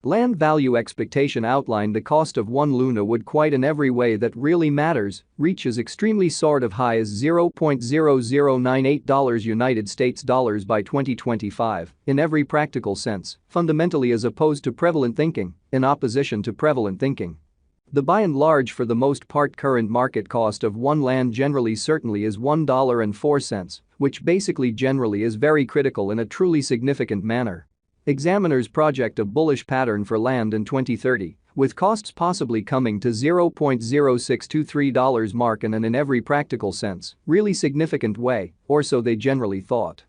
Land value expectation outlined the cost of one Luna would quite in every way that really matters, reach as extremely sort of high as $0.0098 United States dollars by 2025, in every practical sense, fundamentally as opposed to prevalent thinking, in opposition to prevalent thinking. The by and large for the most part current market cost of one land generally certainly is $1.04, which basically generally is very critical in a truly significant manner. Examiners project a bullish pattern for land in 2030, with costs possibly coming to $0.0623 mark in an in every practical sense, really significant way, or so they generally thought.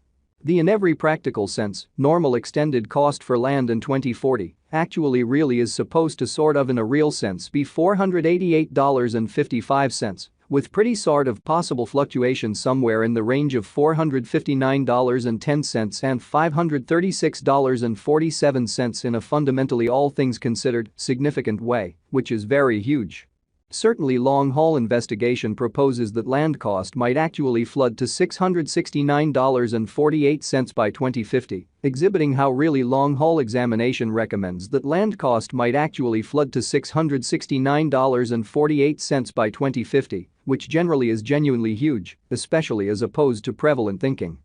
The in every practical sense, normal extended cost for land in 2040 actually really is supposed to sort of in a real sense be $488.55, with pretty sort of possible fluctuation somewhere in the range of $459.10 and $536.47 in a fundamentally all things considered significant way, which is very huge. Certainly long-haul investigation proposes that land cost might actually flood to $669.48 by 2050, exhibiting how really long-haul examination recommends that land cost might actually flood to $669.48 by 2050, which generally is genuinely huge, especially as opposed to prevalent thinking.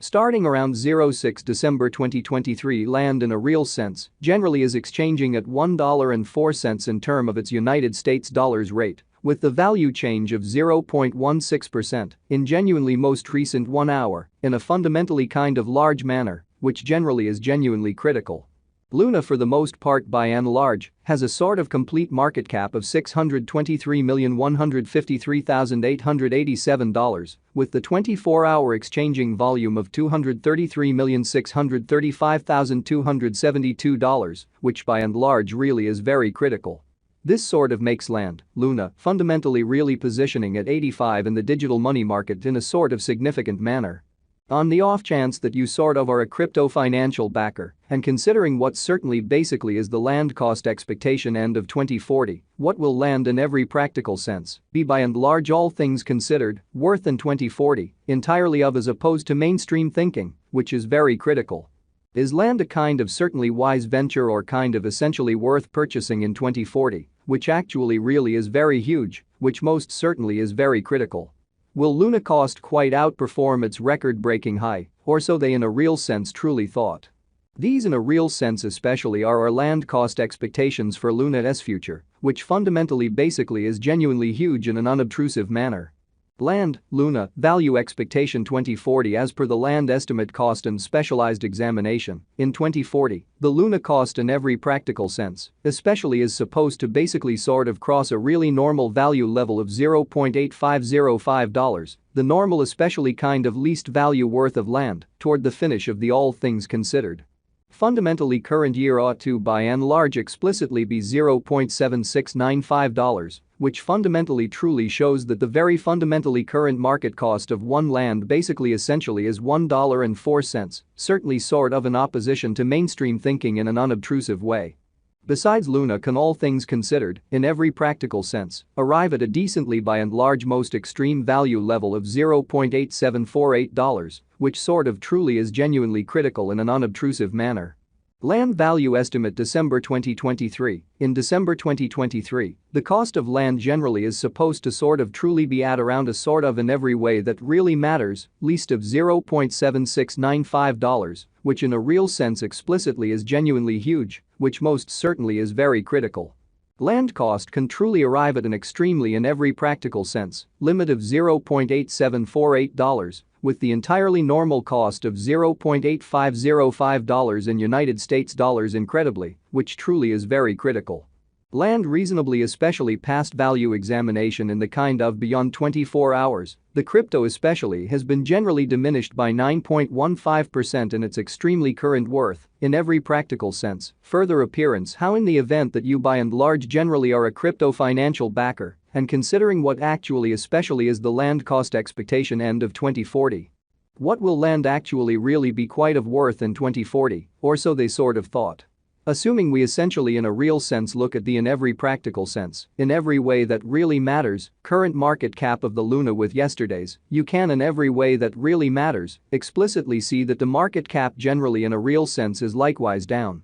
Starting around 06 December 2023 land in a real sense generally is exchanging at $1.04 in term of its United States dollars rate, with the value change of 0.16% in genuinely most recent 1 hour in a fundamentally kind of large manner, which generally is genuinely critical. Luna for the most part by and large has a sort of complete market cap of $623,153,887, with the 24-hour exchanging volume of $233,635,272, which by and large really is very critical. This sort of makes land, Luna, fundamentally really positioning at 85 in the digital money market in a sort of significant manner. On the off chance that you sort of are a crypto financial backer, and considering what certainly basically is the land cost expectation end of 2040, what will land in every practical sense be by and large all things considered worth in 2040 entirely of as opposed to mainstream thinking, which is very critical. Is land a kind of certainly wise venture or kind of essentially worth purchasing in 2040, which actually really is very huge, which most certainly is very critical. Will Luna cost quite outperform its record-breaking high, or so they in a real sense truly thought? These in a real sense especially are our land cost expectations for Luna's future, which fundamentally basically is genuinely huge in an unobtrusive manner. Land, Luna, value expectation 2040 as per the land estimate cost and specialized examination. In 2040, the Luna cost in every practical sense, especially is supposed to basically sort of cross a really normal value level of $0.8505, the normal especially kind of least value worth of land, toward the finish of the all things considered. Fundamentally current year ought to by and large explicitly be $0.7695, which fundamentally truly shows that the very fundamentally current market cost of one land basically essentially is $1.04, certainly sort of in opposition to mainstream thinking in an unobtrusive way. Besides Luna can all things considered, in every practical sense, arrive at a decently by and large most extreme value level of $0.8748, which sort of truly is genuinely critical in an unobtrusive manner. Land value estimate December 2023. In December 2023, the cost of land generally is supposed to sort of truly be at around a sort of in every way that really matters, least of $0.7695, which in a real sense explicitly is genuinely huge, which most certainly is very critical. Land cost can truly arrive at an extremely in every practical sense limit of $0.8748, with the entirely normal cost of $0.8505 in United States dollars incredibly, which truly is very critical. Land reasonably especially past value examination in the kind of beyond 24 hours, the crypto especially has been generally diminished by 9.15% in its extremely current worth, in every practical sense, further appearance how in the event that you by and large generally are a crypto financial backer, and considering what actually especially is the land cost expectation end of 2040. What will land actually really be quite of worth in 2040, or so they sort of thought. Assuming we essentially in a real sense look at the in every practical sense, in every way that really matters, current market cap of the Luna with yesterday's, you can in every way that really matters, explicitly see that the market cap generally in a real sense is likewise down.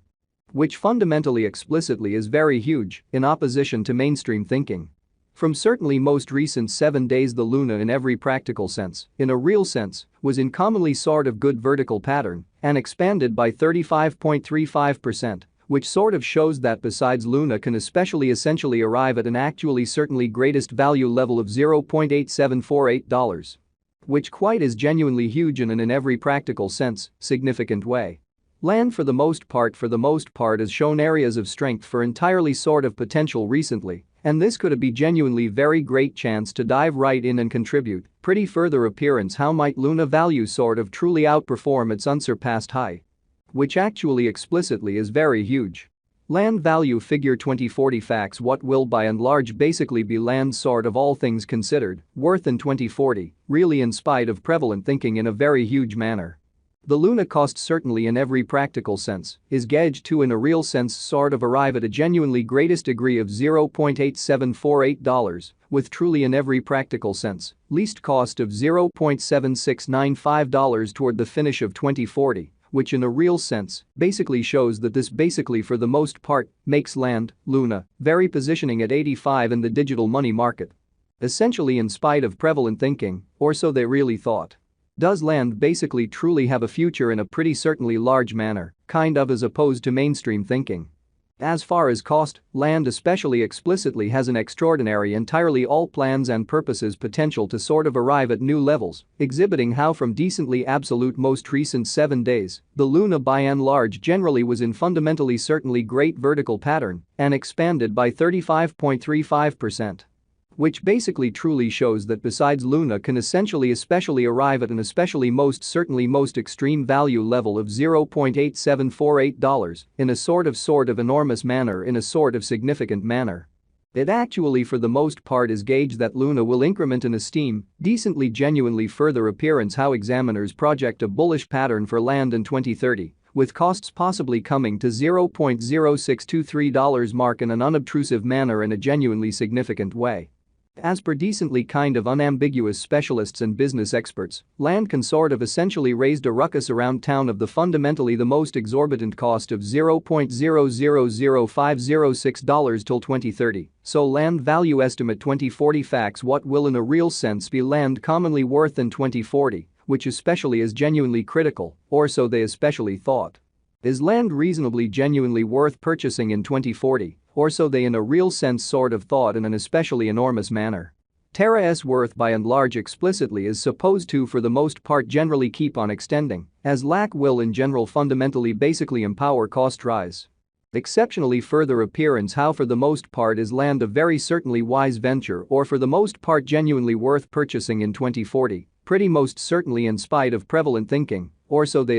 which fundamentally explicitly is very huge in opposition to mainstream thinking. From certainly most recent 7 days, the Luna in every practical sense, in a real sense, was in commonly sort of good vertical pattern and expanded by 35.35%, which sort of shows that besides Luna can especially essentially arrive at an actually certainly greatest value level of $0.8748, which quite is genuinely huge in every practical sense, significant way. Land for the most part has shown areas of strength for entirely sort of potential recently, and this could be genuinely very great chance to dive right in and contribute pretty further appearance how might Luna value sort of truly outperform its unsurpassed high, which actually explicitly is very huge. Land value figure 2040 facts what will by and large basically be land sort of all things considered worth in 2040, really in spite of prevalent thinking in a very huge manner. The Luna cost certainly in every practical sense is gauged to in a real sense sort of arrive at a genuinely greatest degree of $0.8748 with truly in every practical sense least cost of $0.7695 toward the finish of 2040, which in a real sense basically shows that this basically for the most part makes land, Luna, very positioning at 85 in the digital money market. Essentially in spite of prevalent thinking, or so they really thought. Does land basically truly have a future in a pretty certainly large manner, kind of as opposed to mainstream thinking? As far as cost, land especially explicitly has an extraordinary entirely all plans and purposes potential to sort of arrive at new levels, exhibiting how from decently absolute most recent 7 days, the Luna by and large generally was in fundamentally certainly great vertical pattern and expanded by 35.35%. Which basically truly shows that besides Luna can essentially especially arrive at an especially most certainly most extreme value level of $0.8748 in a sort of enormous manner in a sort of significant manner. It actually for the most part is gauged that Luna will increment in esteem, decently genuinely further appearance how examiners project a bullish pattern for land in 2030. With costs possibly coming to $0.0623 mark in an unobtrusive manner in a genuinely significant way. As per decently kind of unambiguous specialists and business experts, land can sort of essentially raised a ruckus around town of the fundamentally the most exorbitant cost of $0.000506 till 2030, so land value estimate 2040 facts what will in a real sense be land commonly worth in 2040, which especially is genuinely critical, or so they especially thought. Is land reasonably genuinely worth purchasing in 2040? Or so they in a real sense sort of thought in an especially enormous manner. Terra's worth by and large explicitly is supposed to for the most part generally keep on extending, as lack will in general fundamentally basically empower cost rise. Exceptionally further appearance how for the most part is land a very certainly wise venture or for the most part genuinely worth purchasing in 2040, pretty most certainly in spite of prevalent thinking, or so they